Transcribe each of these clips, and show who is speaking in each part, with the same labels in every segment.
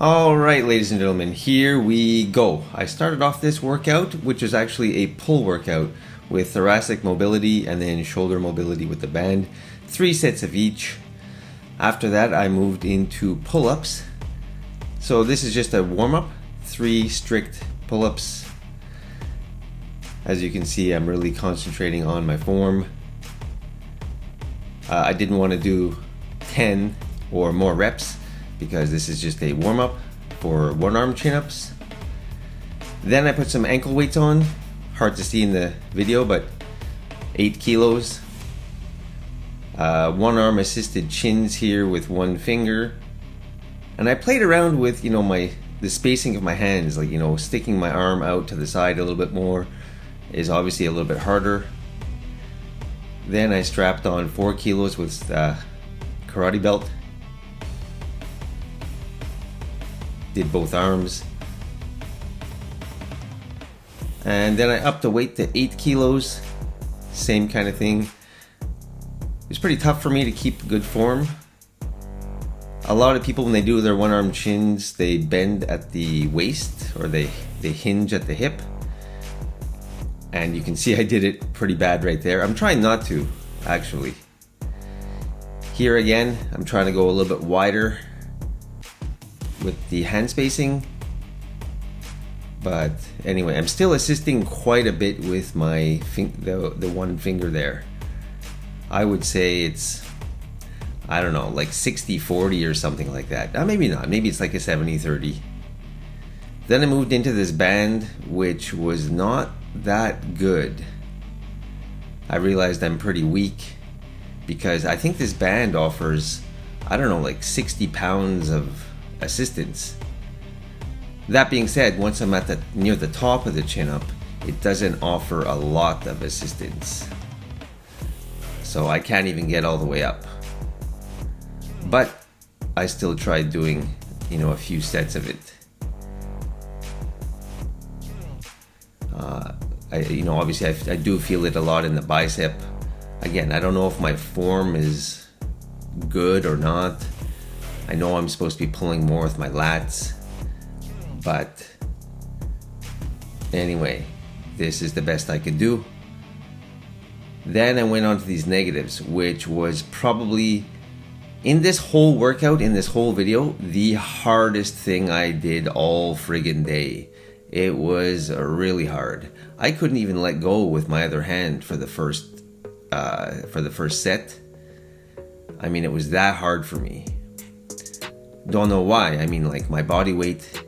Speaker 1: Alright, ladies and gentlemen, here we go. I started off this workout, which is actually a pull workout with thoracic mobility and then shoulder mobility with the band. 3 sets of each. After that, I moved into pull-ups. So this is just a warm-up, 3 strict pull-ups. As you can see, I'm really concentrating on my form. I didn't want to do 10 or more reps, because this is just a warm-up for one arm chin-ups. Then I put some ankle weights on, hard to see in the video, but 8 kilos. One arm assisted chins here with one finger. And I played around with, the spacing of my hands, like, sticking my arm out to the side a little bit more is obviously a little bit harder. Then I strapped on 4 kilos with karate belt. Did both arms, and then I upped the weight to 8 kilos, same kind of thing. It's pretty tough for me to keep good form. A lot of people, when they do their one arm chins, they bend at the waist, or they hinge at the hip, and you can see I did it pretty bad right there. I'm trying not to, actually. Here again, I'm trying to go a little bit wider with the hand spacing, but anyway, I'm still assisting quite a bit with my the one finger there. I would say it's, I don't know, like 60-40 or something like that. Maybe not, maybe it's like a 70-30. Then I moved into this band, which was not that good. I realized I'm pretty weak, because I think this band offers, I don't know, like 60 pounds of assistance. That being said, once I'm at near the top of the chin up, it doesn't offer a lot of assistance, so I can't even get all the way up. But I still tried doing, a few sets of it. Obviously I do feel it a lot in the bicep. Again, I don't know if my form is good or not. I know I'm supposed to be pulling more with my lats, but anyway, this is the best I could do. Then I went on to these negatives, which was probably, in this whole workout, in this whole video, the hardest thing I did all friggin' day. It was really hard. I couldn't even let go with my other hand for the first set. I mean, it was that hard for me. Don't know why. I mean, like, my body weight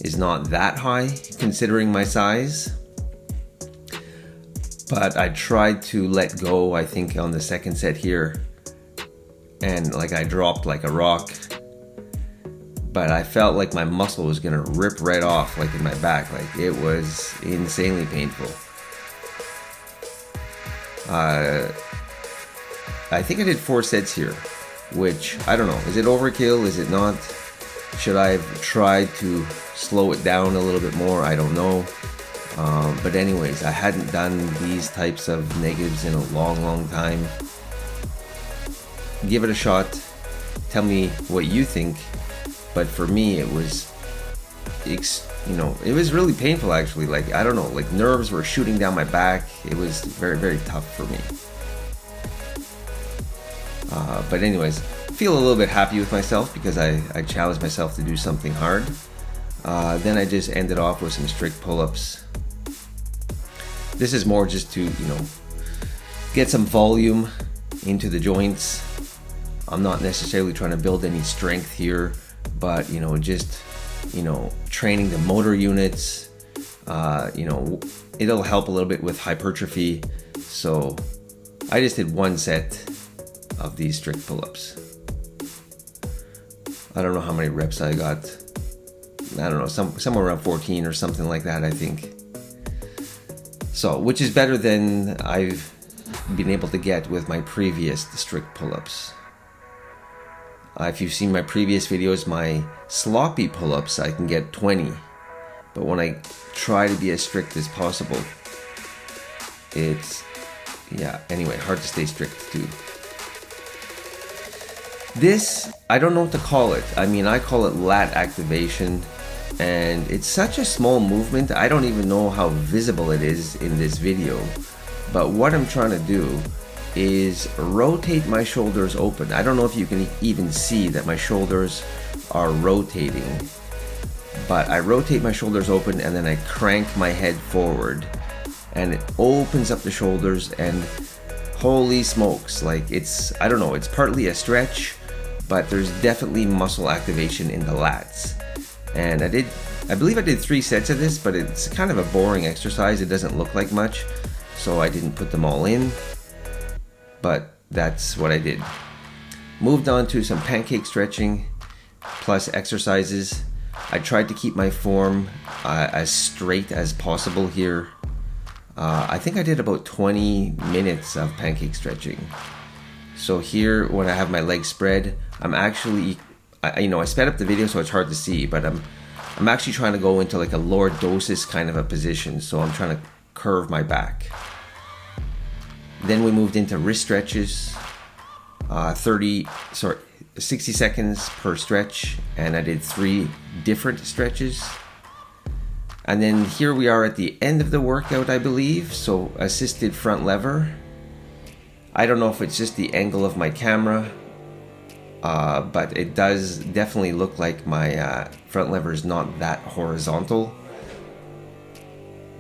Speaker 1: is not that high considering my size, but I tried to let go, I think, on the second set here, and like I dropped like a rock, but I felt like my muscle was gonna rip right off, like in my back. Like, it was insanely painful. I think I did 4 sets here, which, I don't know, is it overkill, is it not? Should I have tried to slow it down a little bit more? I don't know. But anyways, I hadn't done these types of negatives in a long time. Give it a shot. Tell me what you think. But for me, it was, it was really painful, actually. Like, I don't know, like nerves were shooting down my back. It was very, very tough for me. But anyways, feel a little bit happy with myself, because I challenged myself to do something hard. Then I just ended off with some strict pull-ups. This is more just to, get some volume into the joints. I'm not necessarily trying to build any strength here, but, just, training the motor units. It'll help a little bit with hypertrophy. So I just did 1 set of these strict pull-ups. I don't know how many reps I got. I don't know, somewhere around 14 or something like that, I think. So, which is better than I've been able to get with my previous strict pull-ups. If you've seen my previous videos, my sloppy pull-ups, I can get 20. But when I try to be as strict as possible, it's, anyway, hard to stay strict too. This, I don't know what to call it. I mean, I call it lat activation, and it's such a small movement. I don't even know how visible it is in this video. But what I'm trying to do is rotate my shoulders open. I don't know if you can even see that my shoulders are rotating, but I rotate my shoulders open and then I crank my head forward and it opens up the shoulders, and holy smokes, like I don't know, it's partly a stretch, but there's definitely muscle activation in the lats. And I believe I did 3 sets of this, but it's kind of a boring exercise. It doesn't look like much, so I didn't put them all in, but that's what I did. Moved on to some pancake stretching plus exercises. I tried to keep my form as straight as possible here. I think I did about 20 minutes of pancake stretching. So here, when I have my legs spread, I'm actually, I sped up the video so it's hard to see, but I'm actually trying to go into like a lordosis kind of a position. So I'm trying to curve my back. Then we moved into wrist stretches, 60 seconds per stretch, and I did 3 different stretches. And then here we are at the end of the workout, I believe. So assisted front lever. I don't know if it's just the angle of my camera, but it does definitely look like my front lever is not that horizontal,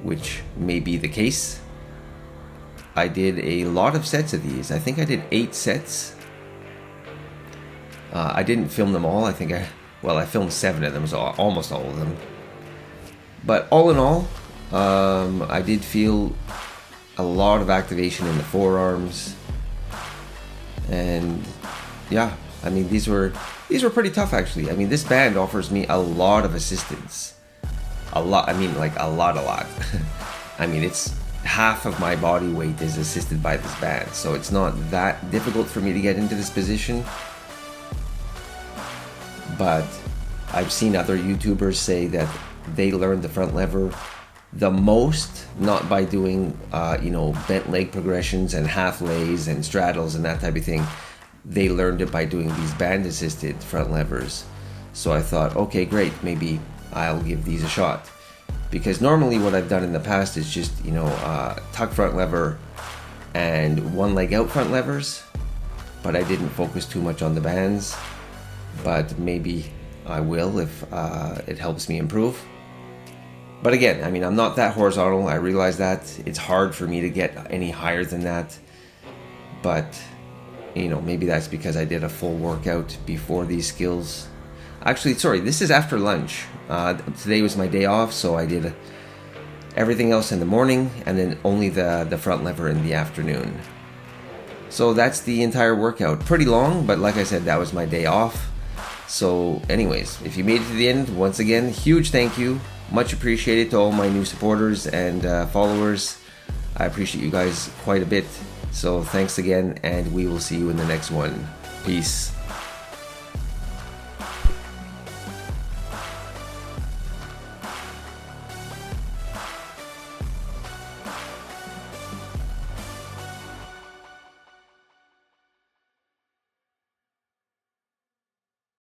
Speaker 1: which may be the case. I did a lot of sets of these. I think I did 8 sets. I didn't film them all. I filmed 7 of them, so almost all of them. But all in all, I did feel a lot of activation in the forearms. And yeah, I mean, these were pretty tough actually. I mean, this band offers me a lot of assistance. A lot, I mean like a lot. I mean, it's half of my body weight is assisted by this band. So it's not that difficult for me to get into this position. But I've seen other YouTubers say that they learned the front lever the most, not by doing, bent leg progressions and half lays and straddles and that type of thing. They learned it by doing these band assisted front levers. So I thought, okay, great, maybe I'll give these a shot. Because normally what I've done in the past is just, tuck front lever and one leg out front levers, but I didn't focus too much on the bands. But maybe I will if it helps me improve. But again, I mean, I'm not that horizontal. I realize that it's hard for me to get any higher than that. But, maybe that's because I did a full workout before these skills. Actually, sorry, this is after lunch. Today was my day off, so I did everything else in the morning and then only the front lever in the afternoon. So that's the entire workout. Pretty long, but like I said, that was my day off. So anyways, if you made it to the end, once again, huge thank you. Much appreciated to all my new supporters and followers. I appreciate you guys quite a bit. So thanks again, and we will see you in the next one. Peace.